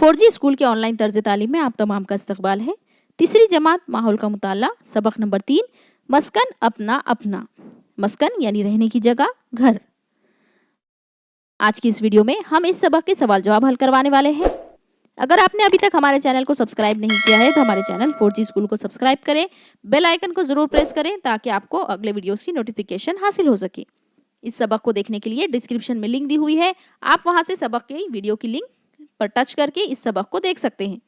4G school के online तर्ज तालीम में आप तमाम का इस्तकबाल है। तीसरी जमात माहौल का मुताला, सबक नंबर 3, मस्कन अपना अपना। मस्कन यानी रहने की जगह, घर। आज की इस वीडियो में हम इस सबक के सवाल जवाब हल करवाने वाले हैं। अगर आपने अभी तक हमारे चैनल को सब्सक्राइब नहीं किया है तो हमारे चैनल 4G स्कूल को सब्सक्राइब करें, बेल आइकन को जरूर प्रेस करें ताकि आपको अगले वीडियोस की नोटिफिकेशन हासिल हो सके। इस सबक को देखने के लिए डिस्क्रिप्शन में लिंक दी हुई है, आप वहां से सबक की वीडियो की लिंक पर टच करके इस सबक को देख सकते हैं।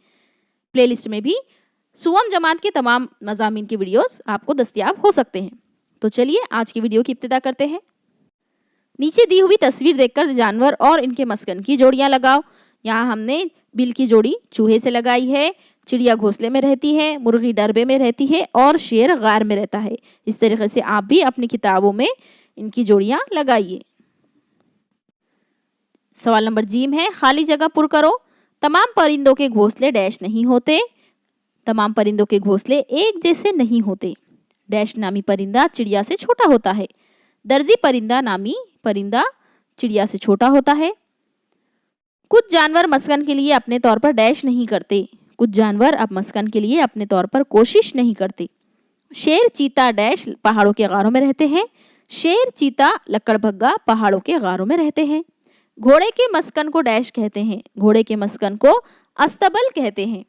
प्लेलिस्ट में भी सुवम जमात के तमाम मज़ामीन के वीडियोस आपको दस्तयाब हो सकते हैं। तो चलिए आज की वीडियो की इब्तिदा करते हैं। नीचे दी हुई तस्वीर देखकर जानवर और इनके मस्कन की जोड़ियां लगाओ। यहाँ हमने बिल की जोड़ी चूहे से लगाई है, चिड़िया घोंसले में रहती है, मुर्गी डरबे में रहती है और शेर गार में रहता है। इस तरीके से आप भी अपनी किताबों में इनकी जोड़ियां लगाइए। सवाल नंबर जीम है, खाली जगह पुर करो। तमाम परिंदों के घोंसले डैश नहीं होते। तमाम परिंदों के घोंसले एक जैसे नहीं होते। डैश नामी परिंदा चिड़िया से छोटा होता है। दर्जी परिंदा नामी परिंदा चिड़िया से छोटा होता है। कुछ जानवर मस्कन के लिए अपने तौर पर डैश नहीं करते। कुछ जानवर अब मस्कन के लिए अपने तौर पर कोशिश नहीं करते। शेर चीता डैश पहाड़ों के गारों में रहते हैं। शेर चीता लकड़भग्गा पहाड़ों के गारों में रहते हैं। घोड़े के मस्कन को डैश कहते हैं। घोड़े के मस्कन को अस्तबल कहते हैं।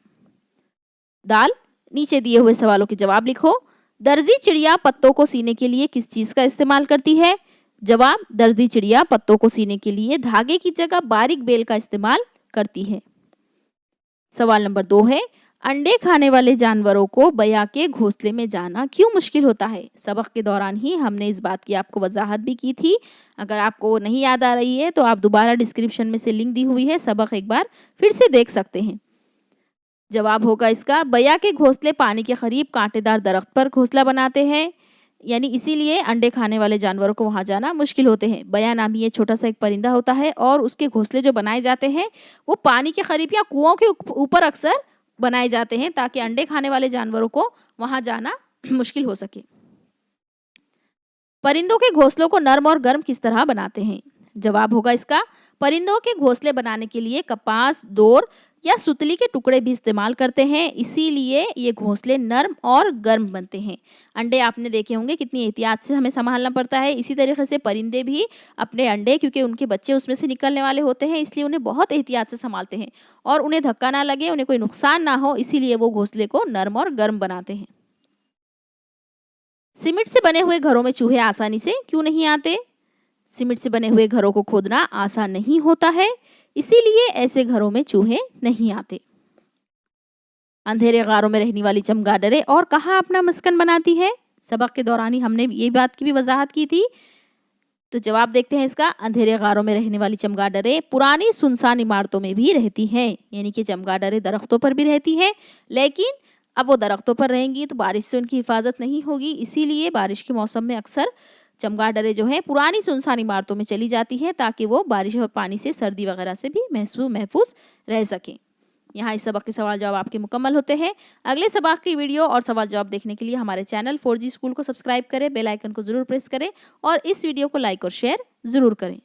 दाल। नीचे दिए हुए सवालों के जवाब लिखो। दर्जी चिड़िया पत्तों को सीने के लिए किस चीज का इस्तेमाल करती है? जवाब, दर्जी चिड़िया पत्तों को सीने के लिए धागे की जगह बारीक बेल का इस्तेमाल करती है। सवाल नंबर 2 है, अंडे खाने वाले जानवरों को बया के घोंसले में जाना क्यों मुश्किल होता है? सबक के दौरान ही हमने इस बात की आपको वजाहत भी की थी। अगर आपको नहीं याद आ रही है तो आप दोबारा डिस्क्रिप्शन में से लिंक दी हुई है, सबक एक बार फिर से देख सकते हैं। जवाब होगा इसका, बया के घोंसले पानी के करीब कांटेदार दरख्त पर घोंसला बनाते हैं, यानी इसीलिए अंडे खाने वाले जानवरों को वहां जाना मुश्किल होते हैं। बया नामी ये छोटा सा एक परिंदा होता है और उसके घोंसले जो बनाए जाते हैं वो पानी के करीब या कुओं के ऊपर अक्सर बनाए जाते हैं ताकि अंडे खाने वाले जानवरों को वहां जाना मुश्किल हो सके। परिंदों के घोंसलों को नर्म और गर्म किस तरह बनाते हैं? जवाब होगा इसका, परिंदों के घोंसले बनाने के लिए कपास, डोर या सुतली के टुकड़े भी इस्तेमाल करते हैं, इसीलिए ये घोंसले नर्म और गर्म बनते हैं। अंडे आपने देखे होंगे कितनी एहतियात से हमें संभालना पड़ता है। इसी तरीके से परिंदे भी अपने अंडे, क्योंकि उनके बच्चे उसमें से निकलने वाले होते हैं, इसलिए उन्हें बहुत एहतियात से संभालते हैं और उन्हें धक्का ना लगे, उन्हें कोई नुकसान ना हो, इसीलिए वो घोंसले को नर्म और गर्म बनाते हैं। सीमेंट से बने हुए घरों में चूहे आसानी से क्यों नहीं आते? सीमेंट से बने हुए घरों को खोदना आसान नहीं होता है, इसीलिए ऐसे घरों में चूहे नहीं आते। अंधेरे गारों में रहने वाली चमगादड़ें और कहाँ अपना मस्कन बनाती है? सबक के दौरान ही हमने ये बात की भी वजाहत की थी। तो जवाब देखते हैं इसका, अंधेरे गारों में रहने वाली चमगादड़ें पुरानी सुनसान इमारतों में भी रहती हैं, यानी कि चमगादड़ें दरख्तों पर भी रहती हैं, लेकिन अब वो दरख्तों पर रहेंगी तो बारिश से उनकी हिफाजत नहीं होगी, इसीलिए बारिश के मौसम में अक्सर चमगादड़ें जो है पुरानी सुनसान इमारतों में चली जाती है ताकि वो बारिश और पानी से, सर्दी वगैरह से भी महफूज रह सकें। यहाँ इस सबक के सवाल जवाब आपके मुकम्मल होते हैं। अगले सबक की वीडियो और सवाल जवाब देखने के लिए हमारे चैनल 4G स्कूल को सब्सक्राइब करें, बेल आइकन को जरूर प्रेस करें और इस वीडियो को लाइक और शेयर जरूर करें।